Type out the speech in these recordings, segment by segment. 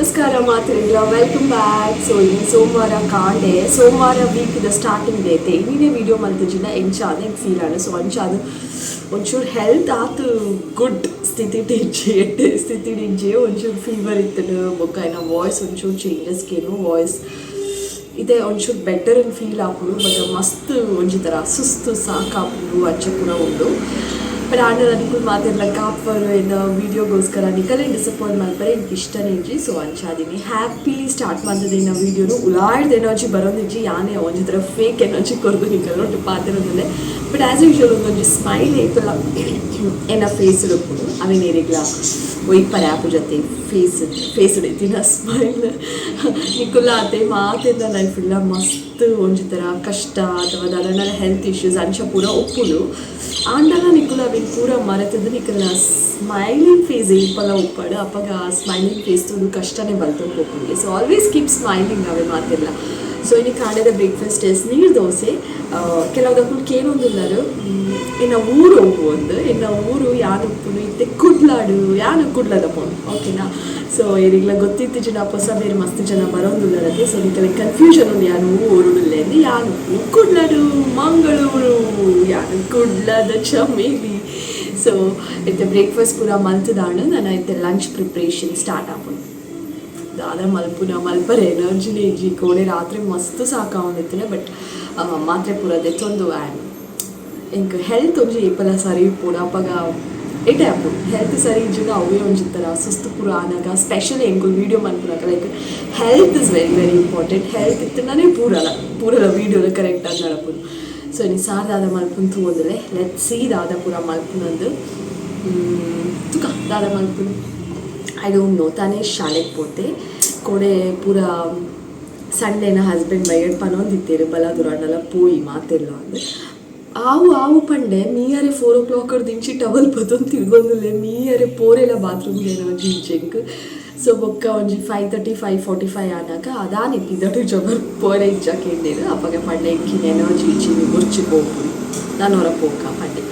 ನಮಸ್ಕಾರ ಮಾತ್ರಿಗಳ welcome back. So ಇನ್ನು ಸೋಮವಾರ ಕಾಂಡೆ ಸೋಮವಾರ ವೀಕ್ ದ ಸ್ಟಾರ್ಟಿಂಗ್ ಡೇ ಐತೆ ಇನ್ನೇ ವಿಡಿಯೋ ಮಲ್ತಿಜಿನ ಎಂಚಾದ ಹೆಂಗೆ ಫೀಲ್ ಆಡ ಸೊ ಅಂಚಾದ ಒಂಚೂರು ಹೆಲ್ತ್ ಆತು ಗುಡ್ ಸ್ಥಿತಿ ಟಿಂಜೆ ಒಂಚೂರು ಫೀವರ್ ಇತ್ತು ಬೊಕ್ಕ ಏನೋ ವಾಯ್ಸ್ ಒಂಚೂರು ಚೇಂಜಸ್ಗೇನು ವಾಯ್ಸ್ ಇದೆ ಒಂಚೂರು ಬೆಟರ್ ಇನ್ ಫೀಲ್ ಆಪುಡು ಬಟ್ ಮಸ್ತ್ ಒಂಜಿ ಥರ ಸುಸ್ತು ಸಾಕಾಪುಡು ಅಂಚೆ ಕೂಡ ಉಂಡು ಬಟ್ ಆಂಡ ನನಗೆ ಮಾತಿರಲ್ಲ ಕಾಪರು ಏನು ವೀಡಿಯೋಗೋಸ್ಕರ ನಿಕಲೆ ಡಿಸಪಾಯಿಂಟ್ ಮಲ್ಪರೆ എനിക്ക് ಇಷ್ಟನೇಂಜಿ ಸೊ ಅಂಚಾದೀನಿ ಹ್ಯಾಪಿಲಿ ಸ್ಟಾರ್ಟ್ ಮಾಡ್ತದೆ ಇನ್ನು ವೀಡಿಯೋನು ಉಲಾಡ್ದು ಎನರ್ಜಿ ಬರೋದಿಜ್ಜಿ ಯಾನೇ ಒಂಜಿ ಥರ ಫೇಕ್ ಎನರ್ಜಿ ಕೊರದು ನಿಕಲ್ ಒಟ್ಟು ಪಾತಿರೋದಿಲ್ಲ ಬಟ್ ಆ್ಯಸ್ ಯೂಶುವಲ್ ಒಂದೊಂದು ಸ್ಮೈಲ್ ಏಪಲ್ಲ ಏನ ಫೇಸ್ ಇಡೋದು ಅವೇನೇರಿಗ್ಲ ಒಯ್ಪರೆ ಆಪು ಜೊತೆ ಫೇಸ್ ಇಡೀತಿನ ಸ್ಮೈಲ್ ನಿಕುಲ್ಲ ಅದೇ ಮಾತಿಂದ ಲೈಫ್ ಇಲ್ಲ ಮಸ್ತ್ ಒಂಜಿ ಥರ ಕಷ್ಟ ಅಥವಾ ಅದನ್ನೆಲ್ಲ ಹೆಲ್ತ್ ಇಶ್ಯೂಸ್ ಅಂಚ ಪೂರ ಒಪ್ಪುಡು ಆಂಡಲ ನಿಕುಲ ಅವೇನು ಪೂರ ಮರೆತದ್ದು ನಿಕಲ್ನ ಸ್ಮೈಲಿಂಗ್ ಫೇಸ್ ಏಪಲ್ಲ ಒಪ್ಪಡು ಅಪ್ಪಾಗ ಸ್ಮೈಲಿಂಗ್ ಫೇಸ್ todo ಕಷ್ಟನೇ ಬರ್ತದೆ ಹೋಗ್ಬಿಗೆ ಸೊ ಆಲ್ವೇಸ್ ಕೀಪ್ ಸ್ಮೈಲಿಂಗ್ ಅವೇ ಮಾತಿಲ್ಲ ಸೊ ಇನ್ನು ಕಾಂಡೆದ ಬ್ರೇಕ್ಫಾಸ್ಟ್ ನೀರು ದೋಸೆ ಕೆಲವುದಕ್ಕೂ ಕೇನೊಂದಿಲ್ಲರು ಇನ್ನು ಊರು ಹೋಗುವುದು ಇನ್ನು ಊರು ಯಾನು ಉಪ್ಪು ಇತ್ತೆ ಕುಡ್ಲಾಡು ಯಾನು ಕುಡ್ಲದ ಪೋಣು ಓಕೆನಾ ಸೊ ಏರಿಗ್ಲ ಗೊತ್ತಿತ್ತು ಜನ ಹೊಸ ಬೇರೆ ಮಸ್ತ್ ಜನ ಬರೋದಿಲ್ಲದಕ್ಕೆ ಸೊ ನಿಕಲೆ ಕನ್ಫ್ಯೂಷನ್ ಉಂಡು ಯಾನು ಊರುಡಿಲ್ಲ ಎಂದು ಯಾನು ಕುಡ್ಲಾಡು ಮಂಗಳೂರು ಯಾನು ಕುಡ್ಲದ ಚಮೇಲಿ ಸೊ ಇತ್ತೆ ಬ್ರೇಕ್ಫಾಸ್ಟ್ ಪೂರ ಮಲ್ತದಾಂಡು ನಾನು ಇತ್ತೆ ಲಂಚ್ ಪ್ರಿಪ್ರೇಷನ್ ಸ್ಟಾರ್ಟ್ ಆಪುಂಡು ದಾದ ಮಲ್ಪುನ ಮಲ್ಪರೆ ಎನರ್ಜಿನೇ ಇಜ್ಜಿ ಕೋಡೆ ರಾತ್ರಿ ಮಸ್ತ್ ಸಾಕಾವಂದಿತ್ತಿನ ಬಟ್ ಮಾತ್ರೆ ಪೂರ ದೆತ್ತೊಂದು ಇಂಕ ಹೆಲ್ತ್ ಒಂಜಿ ಏಪಲ ಸರಿ ಪೂರ ಅಪ್ಪಗ ಏಟೆ ಆಪುಡು ಹೆಲ್ತ್ ಸರಿ ಇಜ್ಜಿಗ ಅವೇ ಒಂಜಿ ಥರ ಸುಸ್ತು ಪೂರ ಆನಾಗ ಸ್ಪೆಷಲಿ ಎಂಕುಲು ವೀಡಿಯೋ ಮನ್ಪುನಾಗ like health is very very important health ಇತ್ತನೇ ಪೂರಲ ವೀಡಿಯೋಲ ಕರೆಕ್ಟಾಗಿ ನಡಪುದು ಸೊ ಇನ್ನು ಸಾರು ದಾದ ಮಲ್ಪುನ್ ತೂವೊಂದುಲೆ ಲೆಟ್ ಸಿ ದಾದ ಪೂರ ಮಲ್ಪುನಂದು ತುಕ ದಾದ ಮಲ್ಪುನು ಐ ಡೋಂಟ್ ನೋ ತಾನೇ ಶಾಲೆಗೆ ಪೋತೆ ಕೋಡೆ ಪೂರ ಸಂಡೇನ ಹಸ್ಬೆಂಡ್ ಬೈಗಡ್ ಪನೊಂದಿತ್ತೇರು ಬಲ ದುರಾಣೆಲ್ಲ ಪೋಯಿ ಮಾತೆಲ್ಲ ಅಂದರೆ ಆವು ಪಂಡೆ ಮೀಯರೆ 4 o'clock ದಿಂಚಿ ಟವಲ್ ಬದೊಂದು ತಿರ್ಗೊಂದಿಲ್ಲ ಮೀಯರೆ ಪೋರೆಲ್ಲ ಬಾತ್ರೂಮ್ಗೆ ಏನೋ ಜೀಂಚೆಂಕ್ ಸೊ ಬೊಕ್ಕ ಒಂಜಿ 5:30 5:45 ಆನಾಗ ಅದಾನೆ ಪಿದಟು ಜಬರ್ ಪೋರೆ ಇಜ್ಜಾಕೇಂದೇರು ಅಪ್ಪಗೆ ಪಂಡೆ ಇಂಕಿನ ಎನರ್ಜಿ ಇಚ್ಚಿನಿ ಮುರ್ಚಿ ಹೋಗ್ಬಿಡಿ ನಾನು ಹೊರ ಪೋಕ ಪಂಡೆ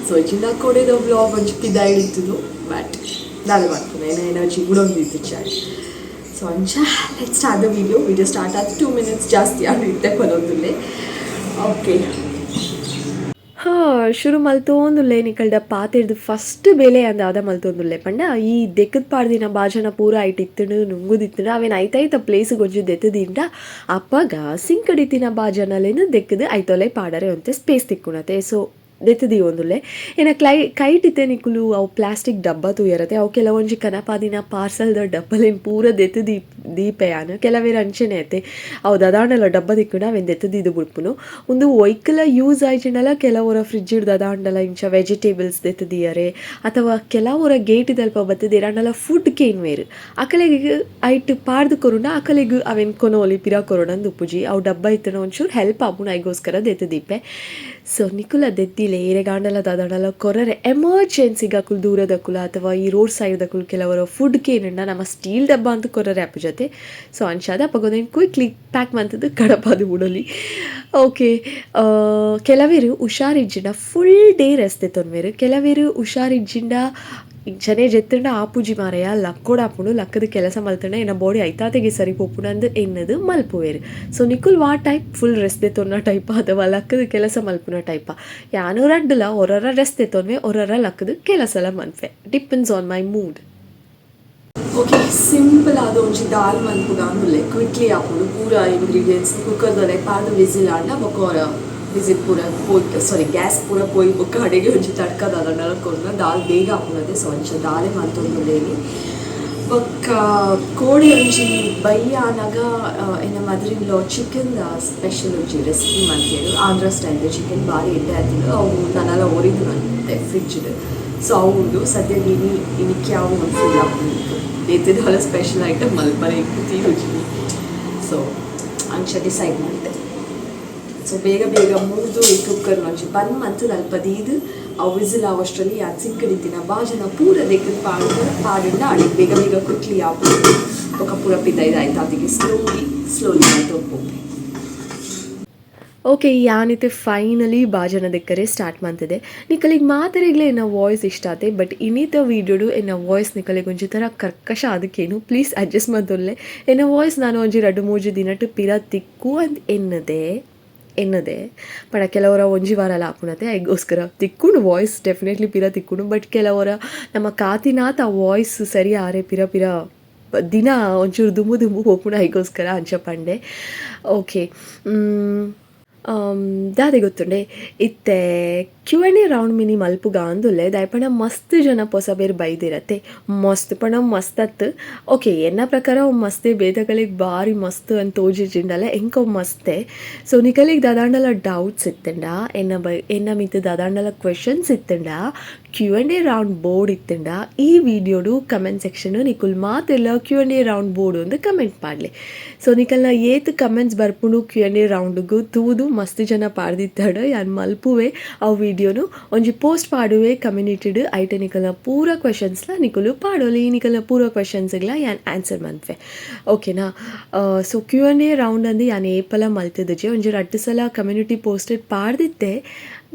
ಸೊ ಇಚ್ಚಿಂದ ಕೊಡೆದ ವ್ಲಾಗ್ ಒಂಜಿ ಪಿದ ಹಿಡಿತದು ಬಟ್ ದಾದ ಮಾಡ್ತೀನಿ ಏನೋ ಎನರ್ಜಿ ಗುಡೊಂದಿತ್ತು ಚಾಯ್ ಸೊ ಅಂಚ let start the video start ಆದ 2 minutes ಜಾಸ್ತಿ ಆಗಿ ಇತ್ತೆ ಕೊನೊಂದುಲ್ಲೆ ಓಕೆ ಶುರು ಮಲ್ತೊಂದುಲ್ಲೆ ನಿಕಲ್ಡ ಪಾತೆರ್ದು ಫಸ್ಟ್ ಬೇಲೆ ಅಂದ ಆದ ಮಲ್ತೊಂದುಲ್ಲೆ ಪಂಡ ಈ ದೆಕ್ಕದ ಪಾಡ್ದಿನ ಬಾಜನ ಪೂರ ಐಟ್ ಇತ್ತುಂಡು ನುಂಗುದಿತ್ತುಂಡು ಅವೇನು ಐತ ಪ್ಲೇಸ್ ಗೊಜ್ಜು ದೆತ್ತದಿಂದ ಅಪ್ಪಗ ಸಿಂಕಡಿತಿನ ಬಾಜನಲೇನು ದೆಕ್ಕದು ಐತೊಲೆ ಪಾಡರೆ ಒಂತೆ ಸ್ಪೇಸ್ ತಿಕ್ಕುಣತೆ ಸೊ ದೆತ್ತದಿ ಒಂದುಲ್ಲೆ ಏನ ಕೈಟಿತ್ತೆ ನಿಕುಲು ಅವು ಪ್ಲಾಸ್ಟಿಕ್ ಡಬ್ಬ ತೂಯರತ್ತೆ ಅವು ಕೆಲವೊಂಜಿ ಕನಪಾದಿನ ಪಾರ್ಸಲ್ದ ಡಬ್ಬಲೇನು ಪೂರ ದೆತ್ತದಿ ದೀಪೆಯಾನು ಕೆಲವೇರು ಅಂಚೆನೆ ಐತೆ ಅವು ದದಾಂಡಲ ಡಬ್ಬ ತಿಕ್ಕುಂಡು ಅವೇನು ದೆತ್ತದಿದ್ದು ಬಿಡ್ಪುನು ಒಂದು ಒಯ್ಕಲ ಯೂಸ್ ಆಯ್ಚಿಂಡಲ ಕೆಲವರ ಫ್ರಿಜ್ ಹಿಡ್ದು ದದಾಂಡಲ ಇಂಚ ವೆಜಿಟೇಬಲ್ಸ್ ದೆತ್ತದಿಯರೆ ಅಥವಾ ಕೆಲವರ ಗೇಟ್ ಇದಲ್ಪ ಬತ್ತದಿರ ಅಂಡಲ ಫುಡ್ ಕೇನ್ವೇರು ಅಕಲೆಗೆ ಐಟ್ ಪಾಡ್ದು ಕೊರುಂಡ ಅಕಲೆಗೆ ಅವೇನು ಕೊನೋಲಿ ಪಿರಾ ಕೊರೋಣಂದು ಉಪ್ಪುಜಿ ಅವು ಡಬ್ಬ ಇತ್ತನ ಒಂಚೂರು ಹೆಲ್ಪ್ ಆಪುಣ ಐಗೋಸ್ಕರ ದೆತ್ತದೀಪೆ ಸೊ ನಿಕುಲ ದೆತ್ತಿಲೆ ಏರೆಗಾಂಡಲ ದಾದಾಂಡಲ ಕೊರರೆ ಎಮರ್ಜೆನ್ಸಿಗಾಕುಲು ದೂರದಕ್ಕುಲ ಅಥವಾ ಈ ರೋಡ್ ಸೈಡ್ದಕ್ಕುಲು ಕೆಲವರ ಫುಡ್ ಕೇನಂಡ ನಮ್ಮ ಸ್ಟೀಲ್ ಡಬ್ಬ ಅಂತ ಕೊರರೆ ಆಪು ಜೊತೆ ಸೊ ಅಂಚಾದ ಅಪ್ಪಗೊಂದೇನು ಕ್ವಿಕ್ಲಿ ಪ್ಯಾಕ್ ಮಂತದ್ದು ಕಡಪದು ಉಡಲಿ ಓಕೆ ಕೆಲವೇರು ಹುಷಾರಿಜ್ಜಿಂಡ ಫುಲ್ ಡೇ ರೆಸ್ಟ್ ತೊನ್ವೇರು ಕೆಲವೇರು ಹುಷಾರಿಜ್ಜಿಂಡ ಜನೆ ಜೆತ್ತಂಡ ಆಪುಜಿ ಮಾರೆಯ ಲಕ್ಕೋಡಾಪುಂಡು ಲಕ್ಕದ ಕೆಲಸ ಮಲ್ತಂಡ ಏನ ಬಾಡಿ ಐತಾತೆಗೆ ಸರಿ ಪೋಪುಂಡು ಅಂದು ಎನ್ನದು ಮಲ್ಪುವೇರು ಸೊ ನಿಕುಲ್ ವಾ ಟೈಪ್ ಫುಲ್ ರೆಸ್ಟ್ ದೆತ್ತೊನ್ನ ಟೈಪ ಅಥವಾ ಲಕ್ಕದ ಕೆಲಸ ಮಲ್ಪುನ ಟೈಪ ಯಾನು ರಡ್ಡಲ ಹೊರರ ರೆಸ್ಟ್ ದೆತ್ತೊನ್ವೆ ಹೊರರ ಲಕ್ಕದ ಕೆಲಸಲ ಮನ್ಫೆ depends on my mood okay simple ಆದ ಒಂಚಿ ದಾಲ್ ಮಲ್ಪುಗ ಅಂದುಲ್ಲೆ ಕ್ವಿಕ್ಲಿ ಆಪುಂಡು ಪೂರ ಇಂಗ್ರೀಡಿಯೆಂಟ್ಸ್ ಕುಕ್ಕರ್ದೊಲೆ ಪಾರ್ದು ವಿಸಿಲ್ ಆಂಡ ಬೊಕ್ಕ ವಿಸಿಲ್ ಪೂರ ಪೋಯ್ ಗ್ಯಾಸ್ ಪೂರ ಪೋಯ್ ಬೊಕ್ಕ ಅಡೆಗೆ ಒಂಚಿ ತಡ್ಕದ ಅದನ್ನೆಲ್ಲ ಕೊರ್ನ ದಾಲ್ ಬೇಗ ಹಾಕುನದೆ ಸೊ ಒಂಚ ದಾಲೆ ಮಲ್ತೊಂದುಲ್ಲೇನಿ ಬೊಕ್ಕ ಕೋಳಿ ಒಂಚಿ ಬಯ್ಯ ಆನಾಗ ಏನ ಮದರಿಂಗ್ಲೋ ಚಿಕನ್ ಸ್ಪೆಷಲ್ ಒಂಚಿ ರೆಸಿಪಿ ಮಾಡ್ತೇಳು ಆಂಧ್ರ ಸ್ಟೈಲ್ ಚಿಕನ್ ಭಾರಿ ಎಡ್ಡೆ ಆಯ್ತಿದ್ದು ಅವು ನಾನೆಲ್ಲ ಒರಿದು ನಂತೆ ಫ್ರಿಡ್ಜ್ಡು ಸೊ ಅವು ಸದ್ಯ ಇನಿಕ್ಕೆ ಅವು ಒಂದು ಫುಲ್ ಹಾಕೊಂಡು ದೇತಿದಾಲ ಸ್ಪೆಷಲ್ ಐಟಮ್ ಮಲ್ಪರೆ ಇಕ್ಕುತ್ತಿ ರುಚಿ ಸೊ ಅಂಚ ಡಿಸೈಡ್ ಮಾಡಿದೆ ಸೊ ಬೇಗ ಮುರಿದು ಈ ಕುಕ್ಕರ್ ಒಂಚಿ ಬಂದು ಮಂತು ಅಲ್ಪ ದೀದು ಅವು ವಿಸಿಲ್ ಆವಷ್ಟರಲ್ಲಿ ಅದು ಸಿಕ್ಕಡಿತಿನ ಬಾಜನ ಪೂರ ದೆಕ್ಕದ ಪಾಡಿಂದ ಅಡಿ ಬೇಗ ಕ್ವಿಕ್ಲಿ ಆಪು ఒక ಪೂರ ಪಿದ ಇದಾಯ್ತು ಅದಕ್ಕೆ ಸ್ಲೋಲಿ ಆಯ್ತು ಹೋಗ್ಬೇಕು ಓಕೆ ಯಾನಿತ್ತೆ ಫೈನಲಿ ಬಾಜನ ದೆಕ್ಕರೆ ಸ್ಟಾರ್ಟ್ ಮಾಡ್ತಿದೆ ನಿಕಲಿಗೆ ಮಾತಾಡಿಗ್ಲೇ ಎನ್ನ ವಾಯ್ಸ್ ಇಷ್ಟ ಆತೆ ಬಟ್ ಇನ್ನಿತ ವೀಡಿಯೋಡು ಎನ್ನ ವಾಯ್ಸ್ ನಿಕಲಿಗೆ ಒಂಜಿ ಥರ ಕರ್ಕಶ ಅದಕ್ಕೇನು ಪ್ಲೀಸ್ ಅಡ್ಜಸ್ಟ್ ಮಾಡ್ದೊಲ್ಲೆ ಎನ್ನ ವಾಯ್ಸ್ ನಾನು ಒಂಜಿ 2-3 ದಿನಟ್ಟು ಪಿರ ತಿಕ್ಕು ಅಂತ ಎನ್ನದೆ ಪಡ ಕೆಲವರ ಒಂಜಿ ವಾರ ಆಪುಣತೆ ಐಗೋಸ್ಕರ ತಿಕ್ಕುಂಡು ವಾಯ್ಸ್ ಡೆಫಿನೆಟ್ಲಿ ಪಿರ ತಿಕ್ಕುಂಡು ಬಟ್ ಕೆಲವರ ನಮ್ಮ ಕಾತಿನಾಥ ಆ ವಾಯ್ಸ್ ಸರಿ ಆರೆ ಪಿರ ಪಿರ ದಿನ ಒಂಚೂರು ದುಂಬು ಹೋಗ್ಬಿಡ ಐಗೋಸ್ಕರ ಅಂಚ ಪಂಡೆ ಓಕೆ ದಾದೆ ಗೊತ್ತುಂಡೆ ಇತ್ತೆ Q&A ರೌಂಡ್ ಮಿನಿ ಮಲ್ಪುಗ ಅಂದುಲ್ಲೆ ದಾಯಪಣ ಮಸ್ತ್ ಜನ ಪೊಸ ಬೇರೆ ಬೈದಿರತ್ತೆ ಮಸ್ತ್ ಪಣ ಮಸ್ತತ್ ಓಕೆ ಎನ್ನ ಪ್ರಕಾರ ಮಸ್ತೆ ಬೇದಗಳಿಗೆ ಭಾರಿ ಮಸ್ತ್ ಅಂತ ತೋಜಿಜಿಂಡಲ್ಲ ಎಂಕ ಮಸ್ತೆ ಸೊ ನಿಕಲಿಗೆ ದಾದಾಂಡಲ ಡೌಟ್ಸ್ ಇತ್ತಂಡ ಎನ್ನ ಮಿತ್ತು ದಾದಾಂಡಲ ಕ್ವೆಶನ್ಸ್ ಇತ್ತಂಡ Q&A ರೌಂಡ್ ಬೋರ್ಡ್ ಇತ್ತಂಡ ಈ ವಿಡಿಯೋಡು ಕಮೆಂಟ್ ಸೆಕ್ಷನ್ ನಿಕುಲ್ ಮಾತೆಲ್ಲ Q&A ರೌಂಡ್ ಬೋರ್ಡ್ ಒಂದು ಕಮೆಂಟ್ ಮಾಡಲಿ ಸೊ ನಿಕಲ್ನ ಏತ್ ಕಮೆಂಟ್ಸ್ ಬರ್ಪುಂಡು Q&A ರೌಂಡ್ಗೂ ತೂದು ಮಸ್ತ್ ಜನ ಪಾಡ್ದಿತ್ತಾಡ ಯಾನ್ ಮಲ್ಪುವೆ ಆ ವಿಡಿಯೋನು ಒಂಜಿ ಪೋಸ್ಟ್ ಪಾಡುವೆ ಕಮ್ಯುನಿಟಿಡ್ ಐಟ ನಿಕಲ್ನ ಪೂರ ಕ್ವೆಶನ್ಸ್ಲ ನಿಕುಲು ಪಾಡೋಲಿ ನಿಕಲ್ನ ಪೂರ ಕ್ವೆಶನ್ಸ್ಗಳ ಯಾನ್ ಆನ್ಸರ್ ಮಂತ್ವೆ ಓಕೆನಾ ಸೊ Q&A ರೌಂಡ್ ಅಂದು ಯಾನ್ ಏಪಲ ಮಲ್ತಿದ್ದಜೆ ಒಂಜಿ 2 ಸಲ ಕಮ್ಯುನಿಟಿ ಪೋಸ್ಟೆಡ್ ಪಾಡ್ದಿತ್ತೆ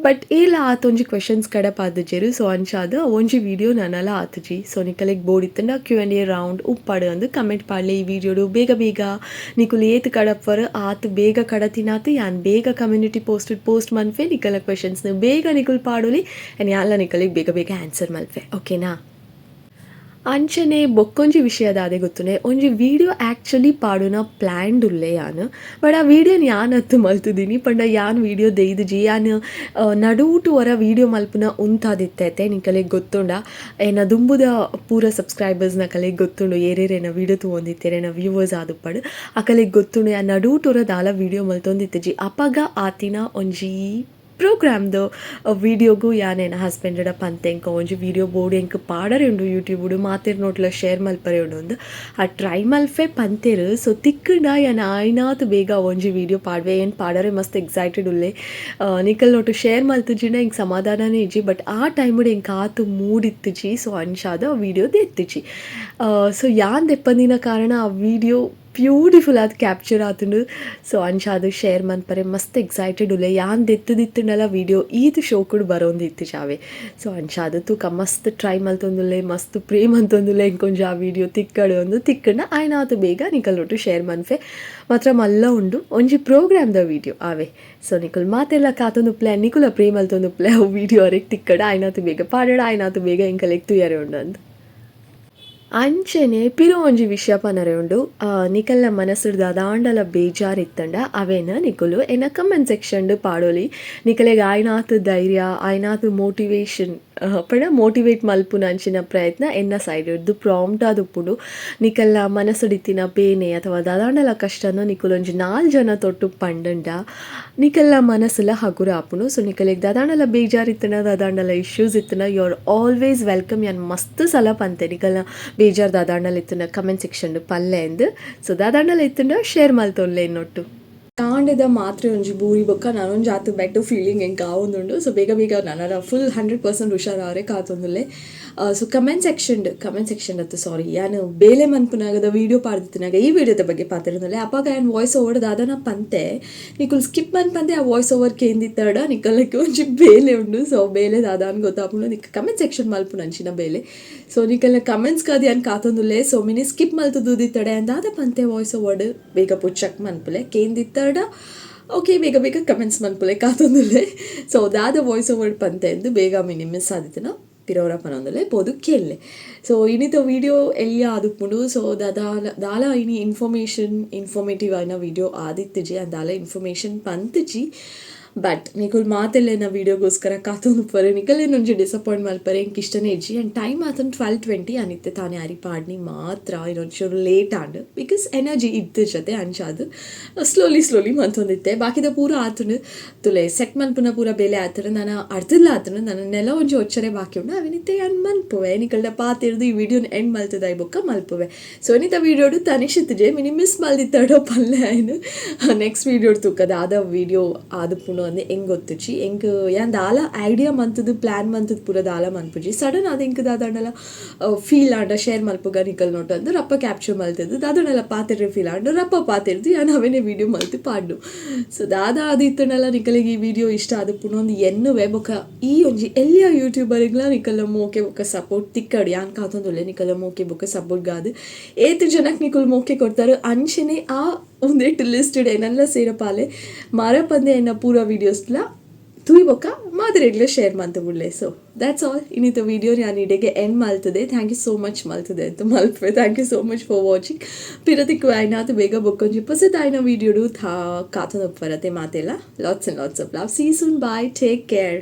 ಬಟ್ ಇಲ್ಲ ಆತೊಂಜಿ ಕ್ವೆಶನ್ಸ್ ಕಡೆ ಪಾದಜೆರು ಸೊ ಅಂಚಾದ ಒಂಜಿ ವಿಡಿಯೋ ನನ್ನಲ್ಲ ಆತಜಿ ಸೊ ನಿಕಲೆಗ್ ಬೋರ್ಡ್ ಇತ್ತಂಡ Q&A ರೌಂಡ್ ಉಪ್ಪಾಡು ಅಂದು ಕಮೆಂಟ್ ಪಾಡ್ಲೆ ಈ ವಿಡಿಯೋಡು ಬೇಗ ನಿಕುಲು ಏತ್ ಕಡಪ್ಪರ್ ಆತ್ ಬೇಗ ಕಡತಿನಾತ್ ಯಾನ್ ಬೇಗ ಕಮ್ಯುನಿಟಿ ಪೋಸ್ಟ್ ಮನ್ಫೆ ನಿಕಲ ಕ್ವೆಶನ್ಸ್ನ ಬೇಗ ನಿಕುಲ್ ಪಾಡೋಲಿ ಆ್ಯಂಡ್ ಯಾನ್ಲ ನಿಕಲಿಗೆ ಬೇಗ ಆನ್ಸರ್ ಮಲ್ಫೆ ಓಕೆನಾ ಅಂಚನೆ ಬೊಕ್ಕೊಂಜಿ ವಿಷಯದ ಅದೇ ಗೊತ್ತುನೆ ಒಂಜಿ ವಿಡಿಯೋ ಆ್ಯಕ್ಚುಲಿ ಪಾಡುನ ಪ್ಲ್ಯಾಂಡ್ ಉಲ್ಲೆ ಯಾನ್ ಬಟ್ ಆ ವಿಡಿಯೋನ ಯಾನ್ ಹತ್ತು ಮಲ್ತಿದ್ದೀನಿ ಪಂಡ ಯಾನ್ ವಿಡಿಯೋ ದೆಯ್ದುಜಿ ಯಾನ್ ನಡೂಟು ವರ ವಿಡಿಯೋ ಮಲ್ಪುನ ಉಂತಾದಿತ್ತೈತೆ ನಿಕಲೆಗೆ ಗೊತ್ತುಂಡ ಏನ ದುಂಬುದ ಪೂರ ಸಬ್ಸ್ಕ್ರೈಬರ್ಸ್ನ ಕಲೆಗೆ ಗೊತ್ತುಂಡು ಏರೇರೇನ ವಿಡಿಯೋ ತೊಗೊಂದಿತ್ತೇರೇನ ವ್ಯೂವರ್ಸ್ ಆದುಪ್ಪಡು ಆ ಕಲೆಗೆ ಗೊತ್ತುಂಡು ಯಾ ನಡೂಟು ವರ ದಾಲ ವಿಡಿಯೋ ಮಲ್ತೊಂದಿತ್ತಜಿ ಅಪಗ ಆತಿನ ಒಂಜಿ ಪ್ರೋಗ್ರಾಮ್ದು ವಿಡಿಯೋಗೂ ಯಾನೇನು ಹಸ್ಬೆಂಡಡ ಪಂತೆಂಕ ಒಂಜಿ ವಿಡಿಯೋ ಬೋರ್ಡ್ ಎಂಕ್ ಪಾಡರೆ ಉಂಡು ಯೂಟ್ಯೂಬುಡು ಮಾತೆರ್ ನೋಟ್ಲ ಶೇರ್ ಮಲ್ಪರೆ ಉಂಡು ಆ ಟ್ರೈ ಮಲ್ಫೆ ಪಂತೆರು ಸೊ ತಿಕ್ಕಂಡ ಯಾನ್ ಆಯ್ನಾತ್ ಬೇಗ ಒಂಜಿ ವಿಡಿಯೋ ಪಾಡ್ವೆ ಏನು ಪಾಡರೆ ಮಸ್ತ್ ಎಕ್ಸೈಟೆಡ್ ಉಲ್ಲೆ ನಿಕಲ್ ನೋಟು ಶೇರ್ ಮಲ್ತುಜಿನ ಎಂಕ್ ಸಮಾಧಾನನೇ ಇಜ್ಜಿ ಬಟ್ ಆ ಟೈಮುಡು ಎಂಕ್ ಆತು ಮೂಡಿತ್ತುಜಿ ಸೊ ಅಂಚಾದ ವಿಡಿಯೋ ದೆತ್ತಿಜಿ ಸೊ ಯಾನ್ ದೆಪ್ಪಂದಿನ ಕಾರಣ ಆ ವಿಡಿಯೋ ಬ್ಯೂಟಿಫುಲ್ ಆದ ಕ್ಯಾಪ್ಚರ್ ಆತುಂಡು ಸೊ ಅಂಚಾದು ಶೇರ್ ಮನ್ಪರೆ ಮಸ್ತ್ ಎಕ್ಸೈಟೆಡ್ ಉಲ್ಲೆ ಯಾನ್ ದೆತ್ತದಿತ್ತುಂಡಲ ವಿಡಿಯೋ ಈದ್ ಶೋಕುಡು ಬರೋಂದಿತ್ತು ಜಾವೆ ಸೊ ಅಂಚಾದು ತೂಕ ಮಸ್ತ್ ಟ್ರೈ ಮಲ್ತೊಂದುಲ್ಲೆ ಮಸ್ತ್ ಪ್ರೇಮ್ ಅಂತೊಂದುಲ್ಲೆ ಎಂಕೊಂಜಿ ಆ ವಿಡಿಯೋ ತಿಕ್ಕಡು ಒಂದು ತಿಕ್ಕಂಡ ಆಯ್ನಾತು ಬೇಗ ನಿಕಲ್ನೊಟ್ಟು ಶೇರ್ ಮನ್ಫೆ ಮಾತ್ರ ಮಲ್ಲ ಉಂಡು ಒಂಜಿ ಪ್ರೋಗ್ರಾಮ್ದ ವಿಡಿಯೋ ಆವೆ ಸೊ ನಿಕುಲ್ ಮಾತೆಲ್ಲ ಕಾತೊಂದು ಪ್ಲ್ಯಾನ್ ನಿಕುಲ ಪ್ರೇಮ್ ಅಲ್ತೊಂದು ಪ್ಲೇ ವಿಡಿಯೋ ಅವ್ರಿಗೆ ತಿಕ್ಕಡ ಆಯ್ನಾತು ಬೇಗ ಪಾಡಡ ಆಯ್ನಾತು ಬೇಗ ಎಂಕಲೆಗ್ ತುಯರೆ ಉಂಡು ಅಂದು ಅಂಚೆನೆ ಪಿರೋ ಒಂಜಿ ವಿಷಯ ಪನರೆ ಉಂಡು ನಿಕಲ್ನ ಮನಸ್ಸುಡು ದಾದಾಂಡಲ ಬೇಜಾರು ಇತ್ತಂಡ ಅವೇನ ನಿಕುಲು ಎನ್ನ ಕಮೆಂಟ್ ಸೆಕ್ಷನ್ ಪಾಡೋಲಿ ನಿಕಲೆಗೆ ಆಯ್ನಾತ್ ಧೈರ್ಯ ಆಯ್ನಾತ್ ಮೋಟಿವೇಶನ್ ಪಂಡ ಮೋಟಿವೇಟ್ ಮಲ್ಪುನ ಅಂಚಿನ ಪ್ರಯತ್ನ ಎನ್ನ ಸೈಡ್ ಇಡ್ದು ಪ್ರಾಂಪ್ಟ್ ಆದುಪ್ಪುಂಡು ನಿಕಲ್ನ ಮನಸ್ಸುಡಿತ್ತಿನ ಬೇನೆ ಅಥವಾ ದಾದಾಂಡಲ ಕಷ್ಟನ ನಿಕುಲೊಂಜಿ 4 ಜನ ತೊಟ್ಟು ಪಂಡಂಡ ನಿಕಲ್ನ ಮನಸ್ಸುಲ ಹಗುರ ಆಪುಂಡು ಸೊ ನಿಕಲೆಗೆ ದಾದಾಂಡಲ ಬೇಜಾರು ಇತ್ತನ ದಾದಾಂಡಲ ಇಶ್ಯೂಸ್ ಇತ್ತನ ಯು ಆರ್ ಆಲ್ವೇಸ್ ವೆಲ್ಕಮ್ ಯಾನ್ ಮಸ್ತ್ ಸಲ ಪಂತೆ ನಿಕಲ್ನ ಬೇಜಾರು ದಾದಾಂಡಲ ಇತ್ತನ ಕಮೆಂಟ್ ಸೆಕ್ಷನ್ ಪಲ್ಲೆ ಎಂದು ಸೊ ದಾದಾಂಡಲ ಇತ್ತಂಡ ಶೇರ್ ಮಲ್ತೊಲ್ಲೆ ಇನ್ನೊಟ್ಟು ಕಾಂಡೆದ ಮಾತ್ರ ಒಂಜಿ ಬೂರಿ ಬೊಕ್ಕ ನಾನೊಂಜಿ ಆತು ಬೆಟ್ಟ ಫೀಲಿಂಗ್ ಹೆಂಗೆ ಆವೊಂದುಂಡು ಸೊ ಬೇಗ ನನ್ನ ಫುಲ್ 100% ಹುಷಾರಾರೆ ಕಾತೊಂದುಲ್ಲೆ ಸೊ ಕಮೆಂಟ್ ಸೆಕ್ಷನ್ ಅತ್ತು ಸಾರಿ ಯಾನು ಬೇಲೆ ಮನ್ಪುನಾಗದ ವೀಡಿಯೋ ಪಾಡ್ದಿತ್ತಿನಾಗ ಈ ವಿಡಿಯೋದ ಬಗ್ಗೆ ಪಾತಿರೋದಲ್ಲೇ ಅಪ್ಪಾಗ ಯಾನು ವಾಯ್ಸ್ ಓವರ್ ದಾದನ ಪಂತೆ ನಿಕುಲ್ ಸ್ಕಿಪ್ ಮನ್ಪಂದೆ ಆ ವಾಯ್ಸ್ ಓವರ್ ಕೇಂದಿತ್ತಾಡ ನಿಕಲಕ್ಕೆ ಒಂಜಿ ಬೇಲೆ ಉಂಡು ಸೊ ಬೇಲೆ ದಾದಾನ್ ಗೊತ್ತಾಪುಂಡು ನಿಕ್ಕ ಕಮೆಂಟ್ ಸೆಕ್ಷನ್ ಮಲ್ಪುನ ಅಂಚಿನ ಬೇಲೆ ಸೊ ನಿಕಲ್ನ ಕಮೆಂಟ್ಸ್ ಕಾದಿ ಯಾನು ಕಾತೊಂದುಲ್ಲೆ ಸೊ ಮಿನಿ ಸ್ಕಿಪ್ ಮಲ್ತು ದೂದಿತ್ತಡೆ ಅಂದಾದ ಪಂತೆ ವಾಯ್ಸ್ ಓವರ್ ಬೇಗ ಪುಚ್ಚಕ್ ಮನ್ಪುಲೆ ಕೇಂದಿತ್ತ ಓಕೆ ಬೇಗ ಕಮೆಂಟ್ಸ್ ಮನ್ಪುಲೆ ಕಾತೊಂದುಲ್ಲೆ ಸೊ ದಾದ ವಾಯ್ಸ್ ಓವರ್ ಪಂತೆ ಎಂದು ಬೇಗ ಮಿನಿ ಮಿಸ್ ಆದಿತ್ತನ ಪಿರವರ ಪನೊಂದುಲ್ಲೆ ಬೋದು ಕೇಳಲೆ ಸೊ ಇನ್ನಿತ ವಿಡಿಯೋ ಎಲ್ಯ ಆದುಪ್ಪುಂಡು ಸೊ ದಾಲ ಇನಿ ಇನ್ಫಾರ್ಮೇಟಿವ್ ಆಯ್ನ ವಿಡಿಯೋ ಆದಿತ್ತಜಿ ದಾಲ ಇನ್ಫಾರ್ಮೇಷನ್ ಪಂತಜಿ ಬಟ್ ನಿಕುಲ್ ಮಾತೆಲ್ಲೇನ ವಿಡಿಯೋಗೋಸ್ಕರ ಕಾತೊಂದು ಪರೆ ನಿಕಲ್ಲೇನೊಂಜಿ ಡಿಸಪಾಯಿಂಟ್ ಮಲ್ಪರೆ ಎಂಕ್ ಇಷ್ಟನೇ ಇಜ್ಜಿ ಆ್ಯಂಡ್ ಟೈಮ್ ಆತನ್ 12:20 ಅನಿತ್ತೆ ತಾನೇ ಅರಿ ಪಾಡ್ನಿ ಮಾತ್ರ ಇನ್ನೊಂಚೂರು ಲೇಟ್ ಆಂಡ್ ಬಿಕಾಸ್ ಎನರ್ಜಿ ಇದ್ದ ಜೊತೆ ಅಂಚಾದು ಸ್ಲೋಲಿ ಮಂತೊಂದಿತ್ತೆ ಬಾಕಿದ ಪೂರ ಆತನು ತುಲೆ ಸೆಟ್ ಮನ್ಪುನ ಪೂರ ಬೇಲೆ ಆತನ ನಾನು ಅರ್ಧಲ್ಲ ಆತನು ನನ್ನ ನೆಲ ಒಂಜಿ ಒಚ್ಚರೆ ಬಾಕಿ ಉಂಡು ಅವಿನಿತ್ತೆ ಯಾನ್ ಮಲ್ಪುವೆ ನಿಕಲ್ನ ಪಾತಿರ್ದು ಈ ವಿಡಿಯೋನ ಎಂಡ್ ಮಲ್ತದ ಬೊಕ್ಕ ಮಲ್ಪುವೆ ಸೊ ನಿತ ವಿಡಿಯೋಡು ತನಿಷಿತ್ತಜೆ ಮಿನಿ ಮಿಸ್ ಮಲ್ದಿತ್ತಾಡೋ ಪಲ್ಲೆ ಆಯ್ನು ನೆಕ್ಸ್ಟ್ ವಿಡಿಯೋಡು ತೂಕದ ಆದ ವಿಡಿಯೋ ಆದುಪ್ಪುನು ಒಂದು ಹೆಂಗೆ ಗೊತ್ತಿಚ್ಚಿ ಹೆಂಗೆ ಯಾನ್ ದಾಲ ಐಡಿಯಾ ಮಂತದ್ದು ಪ್ಲ್ಯಾನ್ ಮಂತದ್ದು ಪೂರ ದಾಲ ಮನ್ಪುಜಿ ಸಡನ್ ಅದು ಹೆಂಗೆ ದಾದಣ್ಣೆಲ್ಲ ಫೀಲ್ ಆಂಡ ಶೇರ್ ಮಲ್ಪುಗ ನಿಕಲ್ ನೋಟ್ ಅಂದು ರಪ್ಪ ಕ್ಯಾಪ್ಚರ್ ಮಲ್ತಿದ್ದು ದಾದಣ್ಣೆಲ್ಲ ಪಾತಿರ್ರೆ ಫೀಲ್ ಆಂಡು ರಪ್ಪ ಪಾತಿರ್ದು ಯಾನ್ ಅವೇನೇ ವೀಡಿಯೋ ಮಲ್ತಿ ಪಾಡ್ಡು ಸೊ ದಾದ ಅದು ಇತ್ತನೆಲ್ಲ ನಿಕಲಿಗೆ ಈ ವಿಡಿಯೋ ಇಷ್ಟ ಅದು ಪುನೊಂದು ಎನ್ನುವೆ ಬೊಕ ಈ ಒಂಜಿ ಎಲ್ಲಿಯ ಯೂಟ್ಯೂಬರ್ಗಳ ನಿಕಲ ಮೋಕೆ ಬೊಕ ಸಪೋರ್ಟ್ ತಿಕ್ಕಡ್ ಯಾನ್ ಕಾತೊಂದುಲ್ಲೆ ನಿಕಲ ಮೋಕೆ ಬೊಕ ಸಪೋರ್ಟ್ ಗಾದು ಏತು ಜನಕ್ಕೆ ನಿಕಲ್ ಮೋಕೆ ಕೊಡ್ತಾರೆ ಅಂಚೆನೆ ಆ ಒಂದೇಟು ಲಿಸ್ಟೆಡ್ ಏನೆಲ್ಲ ಸೇರಪಾಲೆ ಮಾರಪಂದೆ ಎನ್ನ ಪೂರ ವೀಡಿಯೋಸ್ಲ ತುಯಿ ಬೊಕ್ಕ ಮಾದರಿಗ್ಲೇ ಶೇರ್ ಮಾಡ್ತಾ ಬಿಡ್ಲೆ ಸೊ ದ್ಯಾಟ್ಸ್ ಆಲ್ ಇನ್ನಿತ ವಿಡಿಯೋ ನಾನು ಇಡೆಗೆ ಎಂಡ್ ಮಲ್ತದೆ ಥ್ಯಾಂಕ್ ಯು ಸೋ ಮಚ್ ಮಲ್ತದೆ ಅಂತ ಮಲ್ಪೆ thank you so much for watching ಪಿರ ಥಿಕ್ಕುವೆ ಆಯ್ನಾತ್ ಬೇಗ ಬೊಕ್ಕೊಂಜಿ ಪೊಸೆತ್ ಆಯ್ನ ವಿಡಿಯೋಡು ಕಾತೊಂದು ಬರತ್ತೆ ಮಾತೆಲ್ಲ lots of love see soon bye take care